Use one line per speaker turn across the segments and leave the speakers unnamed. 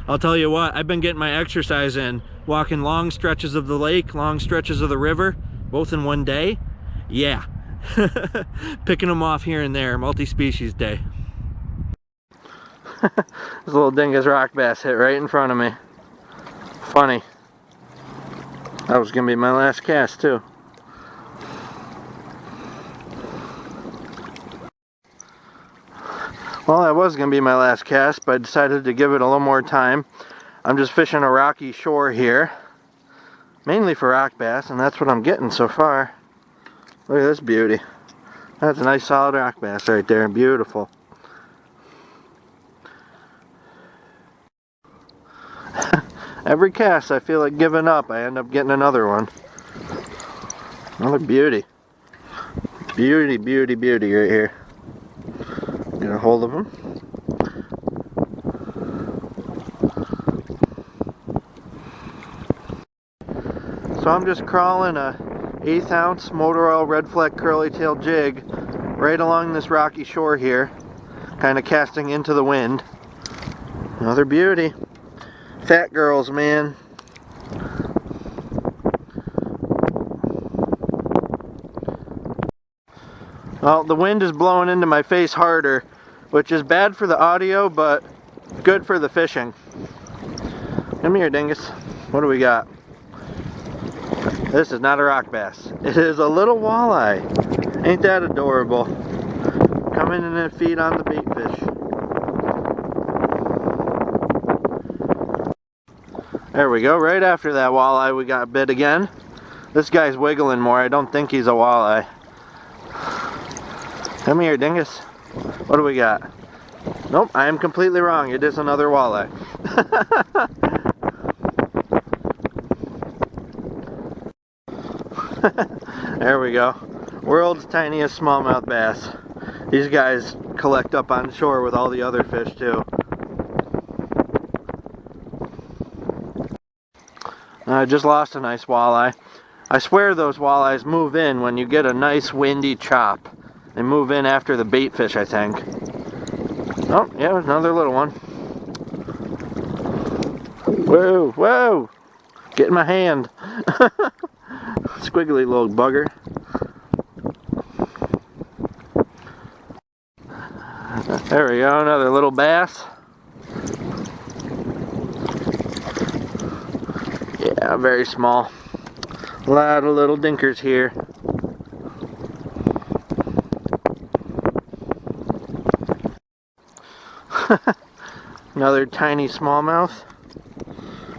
I'll tell you what, I've been getting my exercise in, walking long stretches of the lake, long stretches of the river, both in one day. Yeah. Picking them off here and there, multi-species day. This little dingus rock bass hit right in front of me. Funny. That was gonna be my last cast too. Well, that was gonna be my last cast, but I decided to give it a little more time. I'm just fishing a rocky shore here, mainly for rock bass, and that's what I'm getting so far. Look at this beauty. That's a nice solid rock bass right there, beautiful. Every cast I feel like giving up, I end up getting another one. Another beauty. Beauty, beauty, beauty right here. Get a hold of him. So I'm just crawling a 1/8 ounce motor oil red fleck curly tail jig right along this rocky shore here, kind of casting into the wind. Another beauty. Fat girls, man. Well, the wind is blowing into my face harder, which is bad for the audio, but good for the fishing. Come here, dingus. What do we got? This is not a rock bass. It is a little walleye. Ain't that adorable? Coming in and feed on the bait fish. There we go. Right after that walleye, we got bit again. This guy's wiggling more. I don't think he's a walleye. Come here, dingus. What do we got? Nope, I am completely wrong. It is another walleye. There we go. World's tiniest smallmouth bass. These guys collect up on shore with all the other fish too. I just lost a nice walleye. I swear those walleyes move in when you get a nice windy chop. They move in after the bait fish, I think. Oh, yeah, another little one. Whoa, whoa! Get in my hand. Squiggly little bugger. There we go, another little bass. Yeah, very small. A lot of little dinkers here. Another tiny smallmouth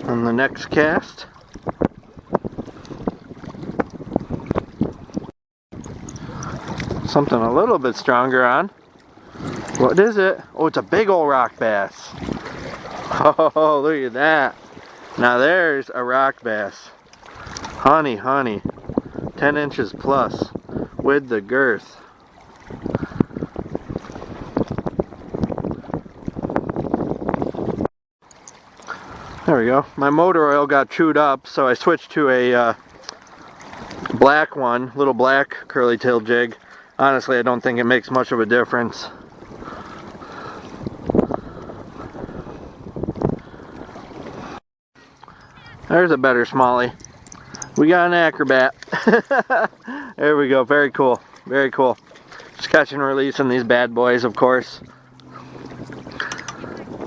on the next cast. Something a little bit stronger on. What is it? Oh, it's a big old rock bass. Oh, look at that. Now there's a rock bass. Honey, honey. 10 inches plus with the girth. There we go. My motor oil got chewed up, so I switched to a black one, little black curly tail jig. Honestly, I don't think it makes much of a difference. There's a better smallie. We got an acrobat. There we go. Very cool. Very cool. Just catch and releasing these bad boys, of course.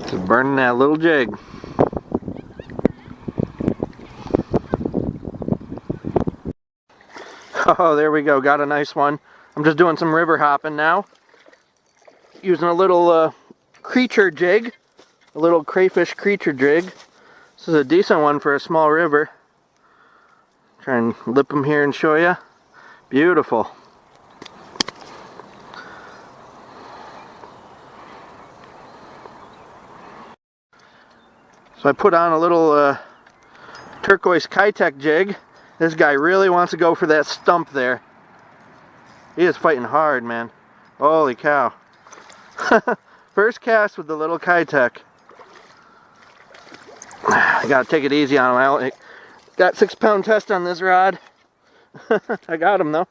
Just burning that little jig. Oh, there we go. Got a nice one. I'm just doing some river hopping now. Using a little creature jig. A little crayfish creature jig. This is a decent one for a small river. Try and lip them here and show you. Beautiful. So I put on a little turquoise Kitech jig. This guy really wants to go for that stump there. He is fighting hard, man. Holy cow. First cast with the little Kitech. I gotta take it easy on him. I got 6-pound test on this rod. I got him though.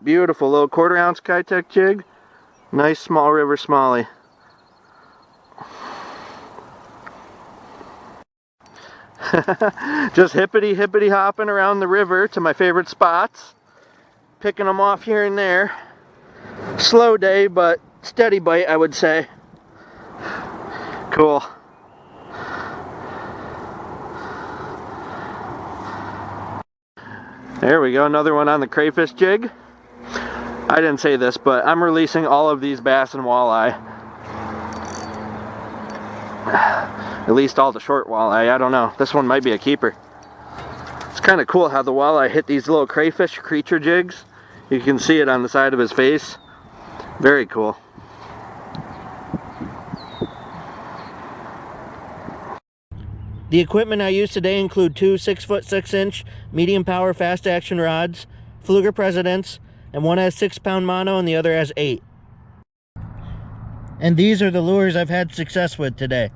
Beautiful little 1/4 ounce Kitech jig. Nice small river smallie. Just hippity hopping around the river to my favorite spots. Picking them off here and there. Slow day, but steady bite, I would say. Cool. There we go, another one on the crayfish jig. I didn't say this, but I'm releasing all of these bass and walleye. At least all the short walleye, I don't know. This one might be a keeper. It's kind of cool how the walleye hit these little crayfish creature jigs. You can see it on the side of his face. Very cool. The equipment I use today include two 6-foot 6-inch medium power fast action rods, Fluger Presidents, and one has 6-pound mono and the other has 8. And these are the lures I've had success with today.